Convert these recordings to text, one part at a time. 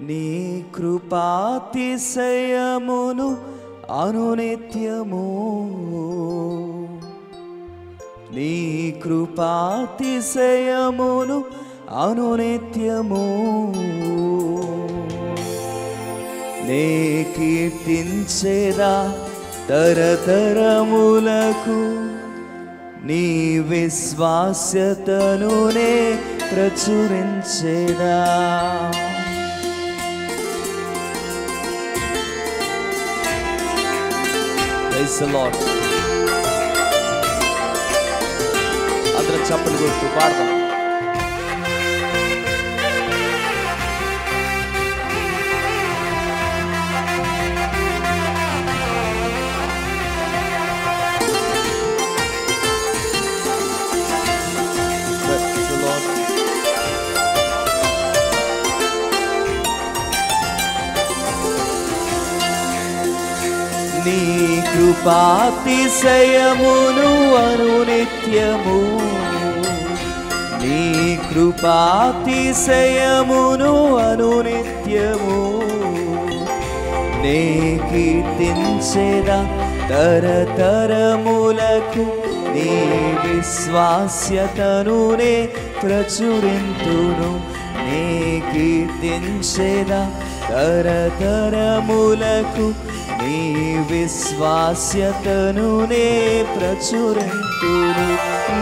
నీ కృపాతిశయమును అనునిత్యము నీ కృపాతిశయమును అనునిత్యము నే కీర్తించేదా తరతరములకు నీ విశ్వాస్యతను నే ప్రచురించేదా Praise the Lord. అందరం చప్పట్లు కొడుతూ పాడదాం. నీ కృపాతిశయమును అనునిత్యము నీ కృపాతిశయమును అనునిత్యము నే కీర్తించేదా తరతరములకు నీ విశ్వాస్యతను నే ప్రచురింతును నే కీర్తించేదా తరతరములకు నీ విశ్వాస్యతను నే ప్రచురింతును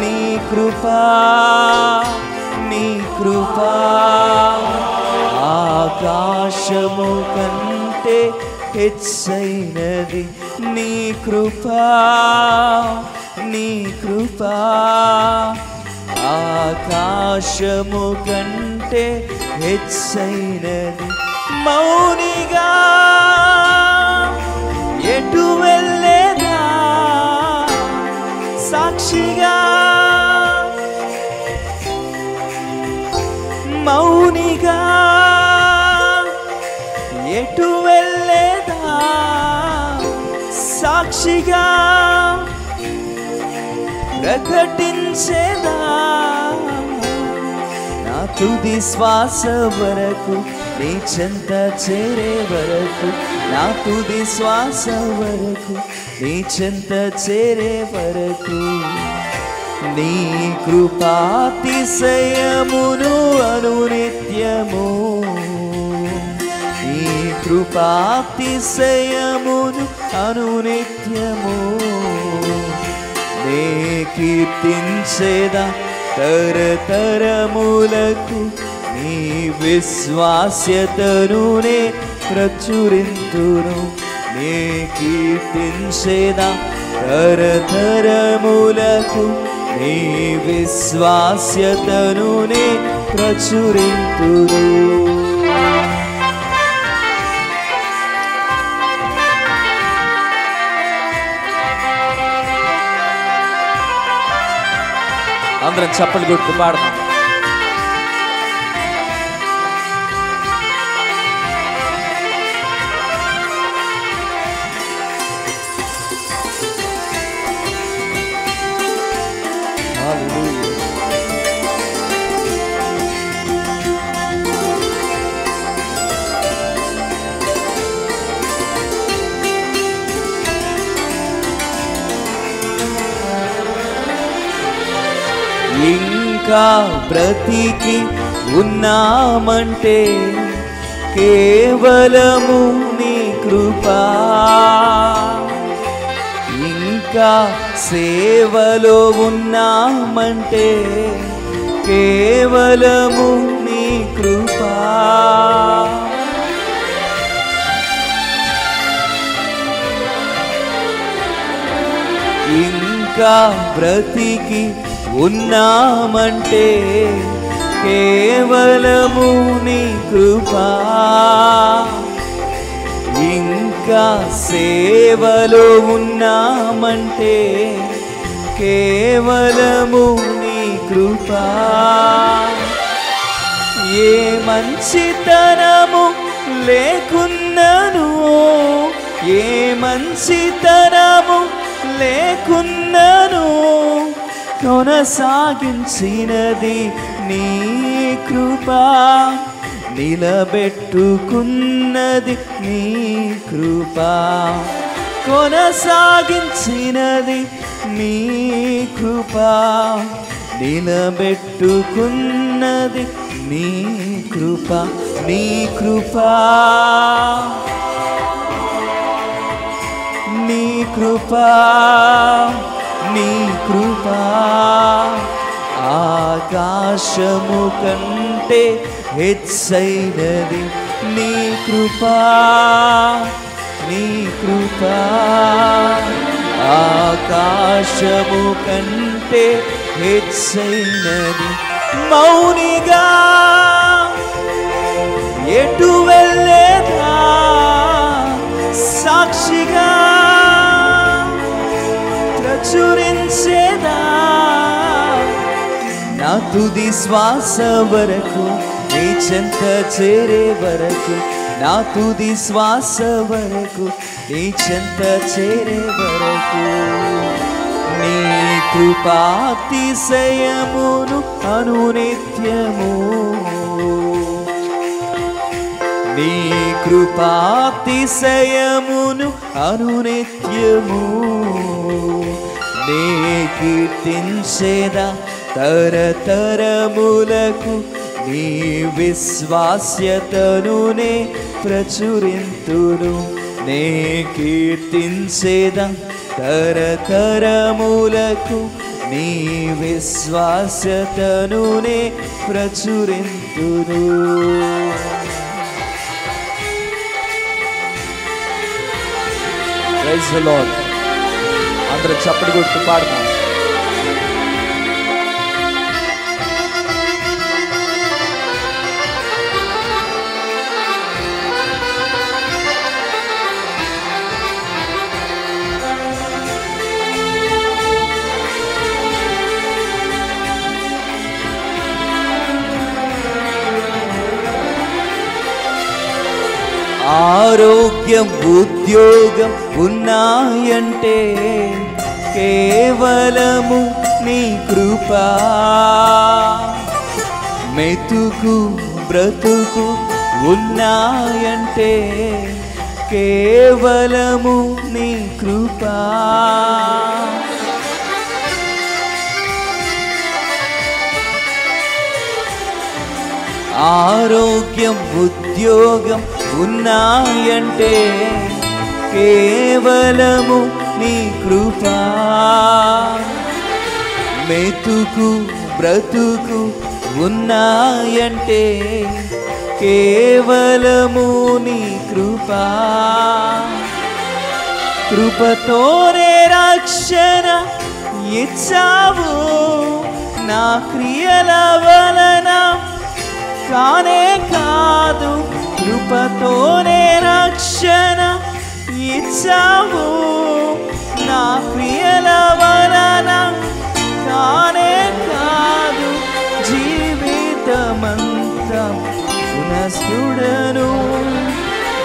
నీ కృపా ఆకాశము కంటే హెచ్చైనది నీ కృపా ఆకాశము కంటే హెచ్చైనది మౌనిగా ఎటు వెళ్ళేదా సాక్షిగా మౌనిగా ఎటు వెళ్ళేదా సాక్షిగా ప్రకటించేదా నా తుది శ్వాస వరకు నీ చెంత చేరే వరకు నా తుది శ్వాస వరకు నీ చెంత చేరే వరకు నీ కృపాతిశయమును అనునిత్యము నీ కృపాతిశయమును అనునిత్యము నే కీర్తించేదా తరతరములకు నీ విశ్వాస్యతను నే ప్రచురింతును నే కీర్తించేదా తరతరములకు నీ విశ్వాస్యతను నే ప్రచురింతును అందరం చప్పట్లు కొడుతూ పాడదాం. ఇంకా బ్రతికి ఉన్నామంటే కేవలము నీ కృపా ఇంకా సేవలో ఉన్నామంటే కేవలము నీ కృపా ఇంకా బ్రతికి ఉన్నామంటే కేవలము నీ కృపా ఇంకా సేవలో ఉన్నామంటే కేవలము నీ కృపా ఏ మంచితనము లేకున్నను ఏ మంచితనము లేకున్నను కొనసాగించినది నీ కృపా నిలబెట్టుకున్నది నీ కృప, కొనసాగించినది నీ కృప, నిలబెట్టుకున్నది నీ కృప, నీ కృప, నీ కృప, నీ కృప, ఆకాశము కంటే హెచ్చైనది నీ కృప, నీ కృప, ఆకాశము కంటే హెచ్చైనది. మౌనిగా ఎటు వెళ్ళేదా, సాక్షిగా ప్రచురించేదా, నా తుది శ్వాస వరకు నీ చెంత చేరే వరకు, నా తుది శ్వాస వరకు నీ చెంత చేరే వరకు, నీ కృపాతిశయమును అనునిత్యము, నీ కృపాతిశయమును అనునిత్యము, నే కీర్తించేదా తరతరములకు, నీ విశ్వాస్యతనునే ప్రచురింతును, నే కీర్తించేదా తరతరములకు, నీ విశ్వాస్యతనునే ప్రచురింతును. Praise the Lord. అందరూ చప్పటి కొడుతూ పాడతాం. ఆరోగ్యం ఉద్యోగం ఉన్నాయంటే కేవలము నీ కృప, మెతుకు బ్రతుకు ఉన్నాయంటే కేవలము నీ కృప, ఆరోగ్యం ఉద్యోగం ఉన్నాయంటే కేవలము నీ కృప, మెతుకు బ్రతుకు ఉన్నాయంటే కేవలము నీ కృప, కృపతోనే రక్షణ ఇచ్చావు, నా క్రియల వలన కానే కాదు, కృపతోనే రక్షణ ఇచ్చావు, నా క్రియల వలన కానే కాదు, జీవితమంతా పునస్తుడను,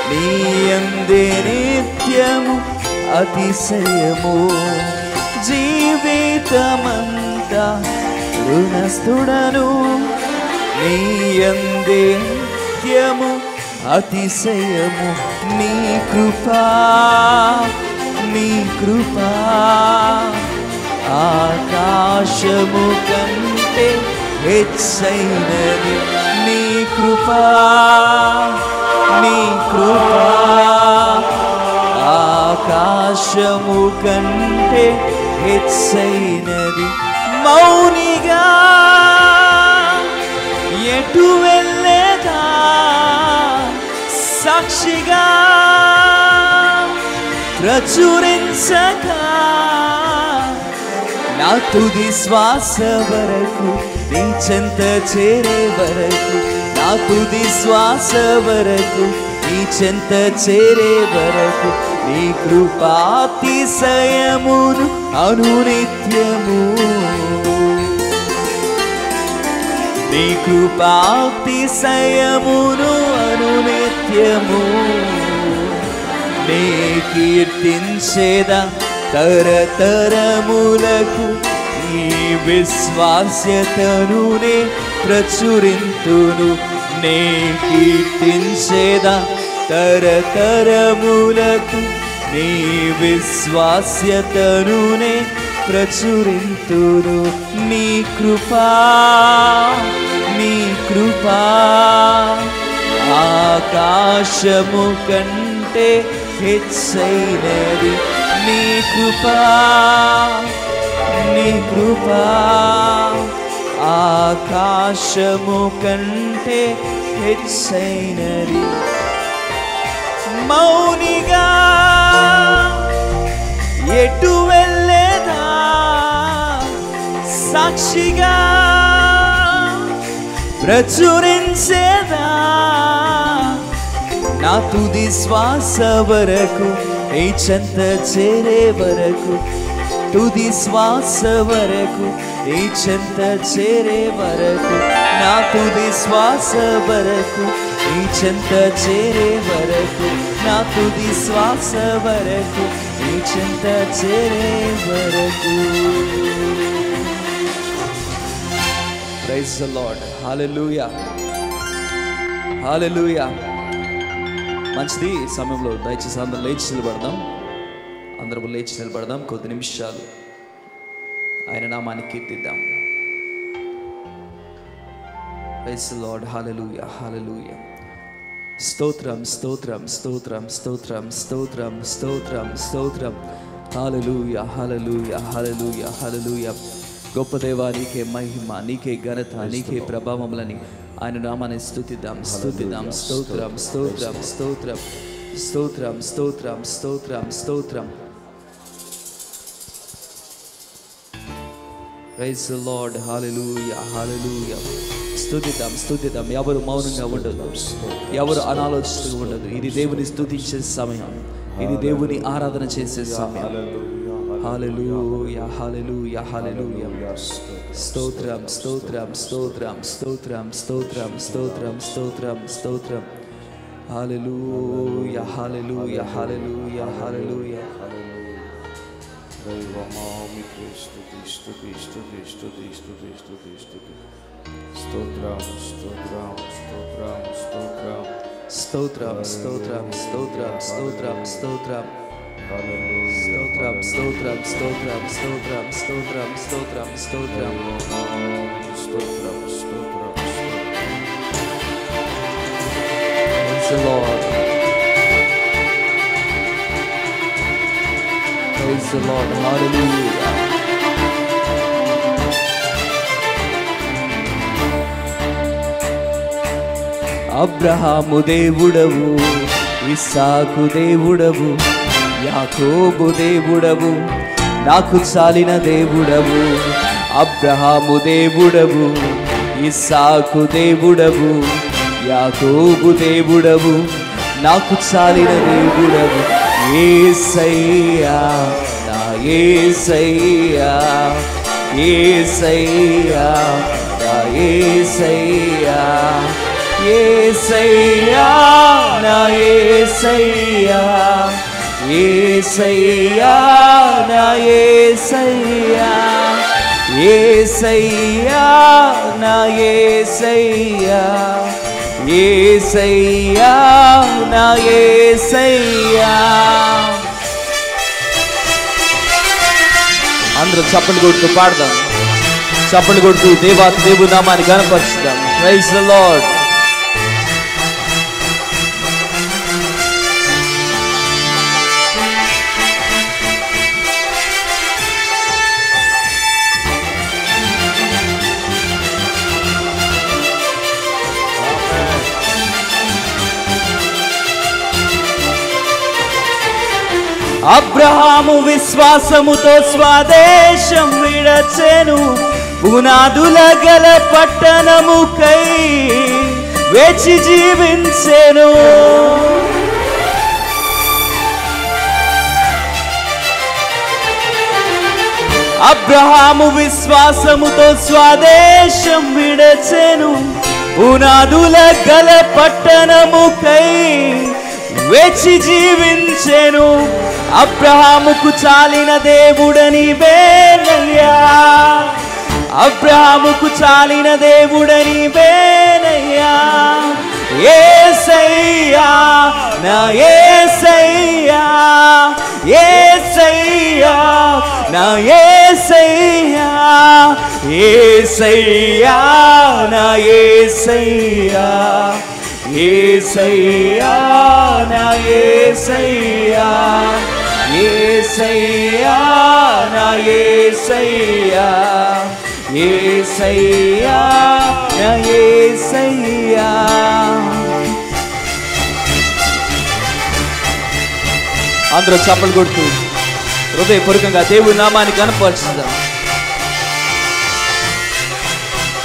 నీ యందే నిత్యము అతిశయము, జీవితమంతా రుణస్థుడను, నీ యందే నిత్యము అతిశయము, నీ కృపా, నీ కృపా, ఆకాశము కంటే హెచ్చైనది నీ కృపా, నీ కృపా, ఆకాశము కంటే హెచ్చైనది. మౌనిగా ఎటు వెళ్ళేదా, సాక్షిగా ప్రచురించగా, నా తుది శ్వాస వరకు నీ చెంత చేరే వరకు, నా తుది శ్వాస వరకు నీ చెంత చేరే వరకు, నీ కృపాతిశయమును అనునిత్యము, నీ కృపాతిశయమును అనునిత్యము, నే కీర్తించేదా తరతరములకు, నీ విశ్వాస్యతనునే ప్రచురింతును, నే కీర్తించేదా తరతరములకు నీ విశ్వాస్యతను నే ప్రచురింతును. నీ కృపా నీ కృపా ఆకాశము కంటే హెచ్చైనది. నీ కృపా నీ కృపా ఆకాశము కంటే హెచ్చైనది. మౌనిగా ఎటు వెళ్ళేదా సాక్షిగా ప్రచురించేదా నా తుది శ్వాస వరకు నీ చెంత చేరే వరకు. తుది శ్వాస వరకు నీ చెంత చేరే వరకు. నా తుది శ్వాస వరకు నీ చెంత చేరే వరకు. నా తుది శ్వాస వరకు నీ చెంత చేరే వరకు. Praise the Lord. Hallelujah hallelujah. మంచిది. ఈ సమయంలో దయచేసి అందరూ లేచి నిలబడదాం. అందరూ లేచి నిలబడదాం. కొద్ది నిమిషాలు ఆయన నామాన్ని కీర్తిద్దాం. Praise the Lord. Hallelujah hallelujah. స్తోత్రం స్తోత్రం స్తోత్రం స్తోత్రం స్తోత్రం స్తోత్రం స్తోత్రం. హల్లెలూయా హల్లెలూయా హల్లెలూయా హల్లెలూయా. గొప్ప దేవా, నీకే మహిమ, నీకే ఘనత, నీకే ప్రభావములని ఆయన నామాన్ని స్తుతిద్దాం స్తుతిద్దాం. స్తోత్రం స్తోత్రం స్తోత్రం స్తోత్రం స్తోత్రం స్తోత్రం స్తోత్రం. Praise the Lord. Hallelujah hallelujah. స్తుతిద్దాం స్తుతిద్దాం. ఎవరు మౌనంగా ఉండదు, ఎవరు అనాలోచిస్తూ ఉండదు. ఇది దేవుని స్తుతించే సమయం, ఇది దేవుని ఆరాధన చేసే సమయం. హల్లెలూయా హల్లెలూయా హల్లెలూయా. స్తోత్రం స్తోత్రం స్తోత్రం స్తోత్రం స్తోత్రం స్తోత్రం స్తోత్రం స్తోత్రం. హల్లెలూయా హల్లెలూయా హల్లెలూయా హల్లెలూయా. దైవమామికి స్తుతి స్తుతి స్తుతి స్తుతి స్తుతి స్తుతి స్తుతి. స్తోత్రం స్తోత్రం స్తోత్రం స్తోత్రం స్తోత్రం స్తోత్రం స్తోత్రం స్తోత్రం స్తోత్రం. స్తోత్రం స్తోత్రం స్తోత్రం స్తోత్రం స్తోత్రం స్తోత్రం స్తోత్రం స్తోత్రం స్తోత్రం. Praise the Lord. Praise the Lord. Hallelujah. Abraham దేవుడవు, ఇస్సాకు దేవుడవు, యాకోబు దేవుడవు, నాకు చాలిన దేవుడవు. అబ్రహాము దేవుడవు, ఇస్సాకు దేవుడవు, యాకోబు దేవుడవు, నాకు చాలిన దేవుడవు. యేసయ్యా నా యేసయ్యా, యేసయ్యా నా యేసయ్యా, యేసయ్యా నా యేసయ్యా, యేసయ్యా నా యేసయ్యా, యేసయ్యా నా యేసయ్యా, యేసయ్యా నా యేసయ్యా. అందరూ చప్పట్లు కొడుతూ పాడదాం. చప్పట్లు కొడుతూ దేవుని నామాన్ని ఘనపరుచుదాం. Praise the Lord. అబ్రహాము విశ్వాసముతో స్వదేశం విడచెను, పునాదుల గల పట్టణముకై వేచి జీవించెను. అబ్రహాము విశ్వాసముతో స్వదేశం విడచెను, పునాదుల గల పట్టణముకై వేచి జీవించెను. అబ్రహాముకు చాలిన దేవుడని వేనయ్యా, అబ్రహాముకు చాలిన దేవుడని వేనయ్యా, యేసయ్యా నా యేసయ్యా యేసయ్యా నా యేసయ్యా యేసయ్యా నా యేసయ్యా యేసయ్యా నా యేసయ్యా. అందరూ చప్పలు కొడుతూ హృదయపూర్వకంగా దేవుని నామాన్ని కనపరుచుదాం.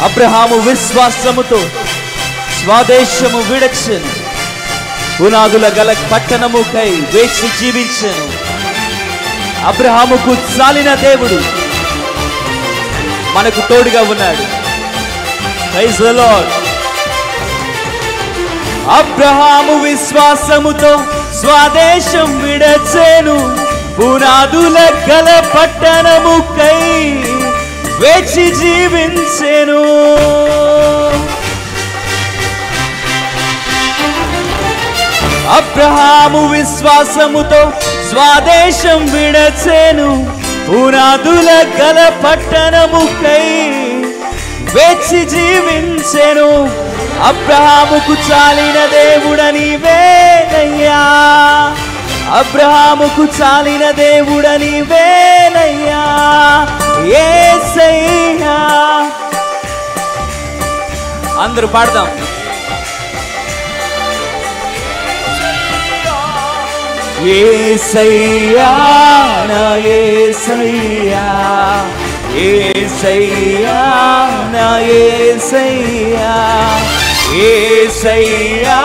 అబ్రహాము విశ్వాసముతో స్వదేశము విడచెను, పునాదుల గల పట్టణముకై వేచి జీవించెను. అబ్రహాముకు చాలిన దేవుడు మనకు తోడుగా ఉన్నాడు. Praise the Lord. అబ్రహాము విశ్వాసముతో స్వదేశం విడచెను, పునాదుల గల పట్టణముకై వేచి జీవించెను. అబ్రహాము విశ్వాసముతో స్వదేశం విడచెను, పునాదుల గల పట్టణముకై వేచి జీవించెను. అబ్రహాముకు చాలిన దేవుడ నీవేనయ్యా, అబ్రహాముకు చాలిన దేవుడ నీవేనయ్యా యేసయ్యా. అందరూ పాడదాం. యేసయ్యా నా యేసయ్యా యేసయ్యా నా యేసయ్యా యేసయ్యా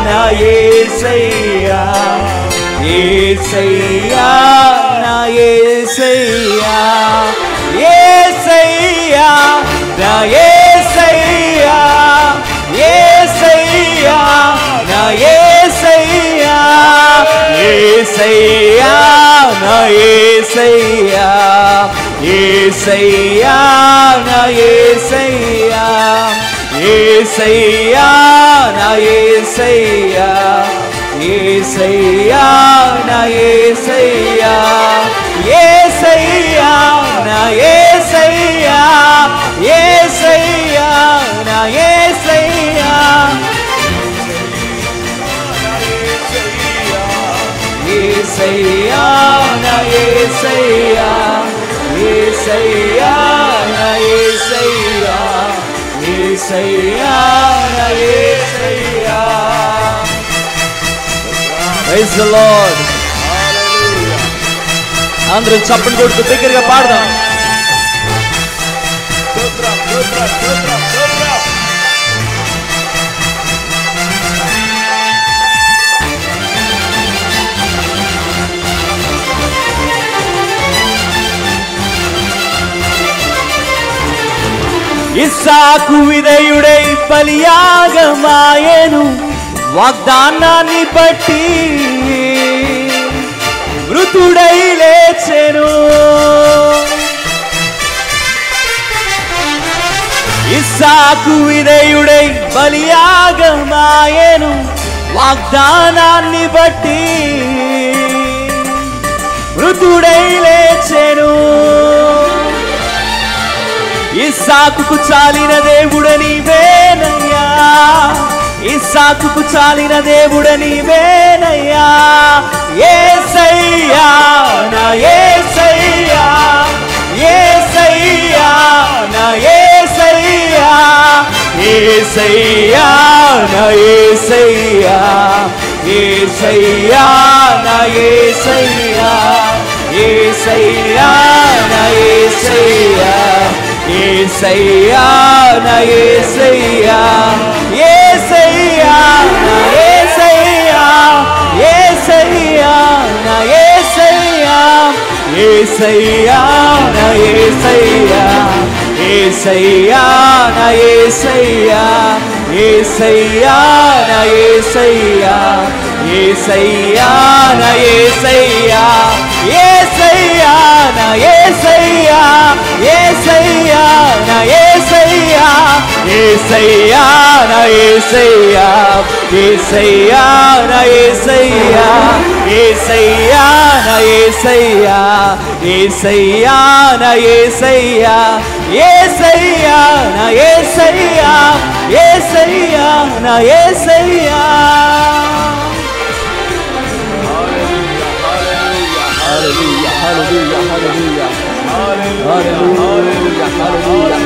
నా యేసయ్యా యేసయ్యా నా యేసయ్యా యేసయ్యా నా యేసయ్యా యేసయ్యా నా యేసయ్యా యేసయ్యా నా యేసయ్యా యేసయ్యా నా యేసయ్యా యేసయ్యా నా యేసయ్యా యేసయ్యా నా యేసయ్యా యేసయ్యా నా యేసయ్యా యేసయ్యా నా యేసయ్యా యేసయ్యా నా యేసయ్యా యేసయ్యా నా యేసయ్యా యేసయ్యా నా యేసయ్యా. Praise the Lord. అందరూ చప్పట్లు కొడుతూ దగ్గరగా పాడదాం. ఇస్సాకు విధేయుడై బలియాగమాయెను, వాగ్దానాన్ని బట్టి మృతుడై లేచెను. ఇస్సాకు విధేయుడై బలియాగమాయెను, వాగ్దానాన్ని బట్టి మృతుడై లేచెను. ఇస్సాకుకు చాలిన దేవుడ నీవేనయ్యా, ఇస్సాకుకు చాలిన దేవుడ నీవేనయ్యా యేసయ్యా నా యేసయ్యా యేసయ్యా నా యేసయ్యా యేసయ్యా నా యేసయ్యా యేసయ్యా నా యేసయ్యా యేసయ్యా నా యేసయ్యా యేసయ్యా నా యేసయ్యా యేసయ్యా నా యేసయ్యా యేసయ్యా నా యేసయ్యా యేసయ్యా నా యేసయ్యా యేసయ్యా నా యేసయ్యా యేసయ్యా నా యేసయ్యా యేసయ్యా నా యేసయ్యా యేసయ్యా నా యేసయ్యా యేసయ్యా నా యేసయ్యా యేసయ్యా నా యేసయ్యా యేసయ్యా నా యేసయ్యా యేసయ్యా నా యేసయ్యా యేసయ్యా నా యేసయ్యా యేసయ్యా నా యేసయ్యా, యేసయ్యా నా యేసయ్యా. హల్లెలూయా హల్లెలూయా హల్లెలూయా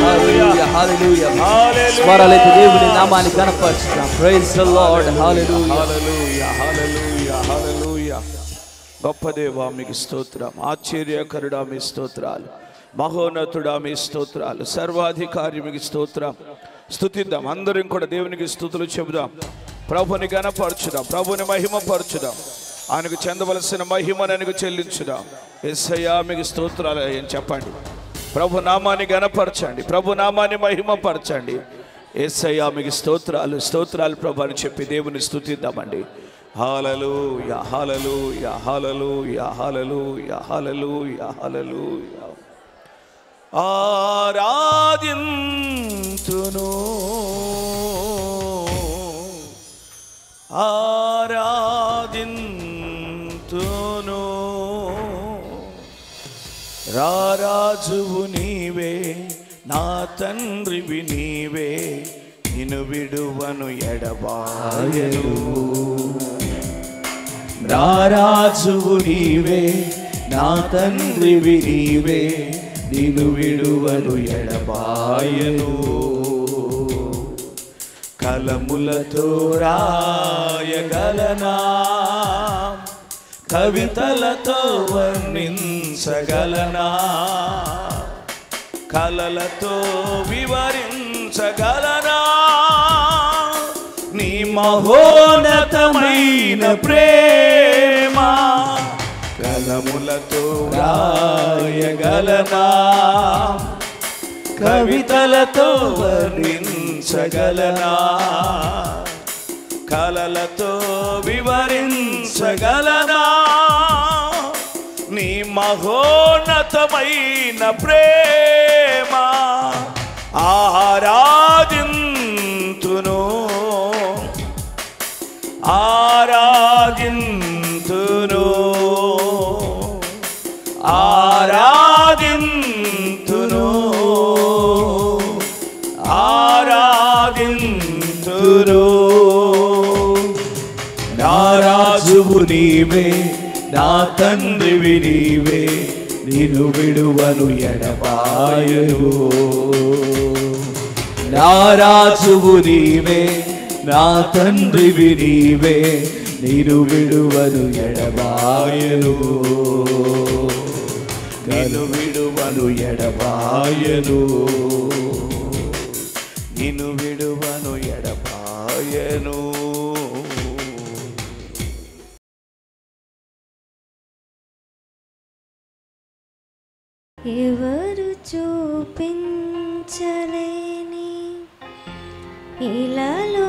హల్లెలూయా హల్లెలూయా. స్వరాలైతే దేవుని నామాన్ని కనపరుస్తాం. Praise the Lord. Hallelujah hallelujah hallelujah hallelujah. గొప్ప దేవా మీకు స్తోత్రం, ఆశ్చర్యకరుడా మీ స్తోత్రాలు, మహోన్నతుడా మీ స్తోత్రాలు, సర్వాధికారి మీకు స్తోత్రం. స్తుతిద్దాం, అందరం కూడా దేవునికి స్తుతులు చెబుదాం, ప్రభుని గణపరచుదాం, ప్రభుని మహిమపరచుదాం, ఆయనకు చెందవలసిన మహిమను ఆయనకు చెల్లించుదాం. యేసయ్యా మీకు స్తోత్రాలు అని చెప్పండి, ప్రభు నామాన్ని గణపరచండి, ప్రభు నామాన్ని మహిమపరచండి. యేసయ్యా మీకు స్తోత్రాలు స్తోత్రాలు ప్రభు అని చెప్పి దేవుని స్తుతిద్దామండి. హల్లెలూయా హల్లెలూయా హల్లెలూయా హల్లెలూయా హల్లెలూయా హల్లెలూయా. ఆరాధింతును ఆరాధింతును, రారాజువు నీవే, నా తండ్రివి నీవే, నిన్ను విడువను ఎడబాయను. రారాజువు నీవే, నా తండ్రివి నీవే, నిన్ను విడువను ఎడబాయను. కలములతో రాయగలనా, కవితలతో వర్ణించగలనా, కలలతో వివరించగలనా, నీ మహోన్నతమైన ప్రేమ. కలములతో రాయగలనా, కవితలతో వర్ణించగలనా, కలలతో వివరించగలనా, నీ మహోన్నతమైన ప్రేమ. ఆరాధింతును ఆరాధింతును ఆరాధింతును ఆరాధింతును. నా రాజువు నీవే, నా తండ్రివి నీవే, నిన్ను విడువను ఎడబాయను. నా రాజువు నీవే, నా తండ్రివి నీవే, నిన్ను విడువను ఎడబాయను. నిన్ను విడువను ఎడబాయను, నిన్ను విడువను ఎడబాయను. ఎవరు చూపించలేని ఇలాలో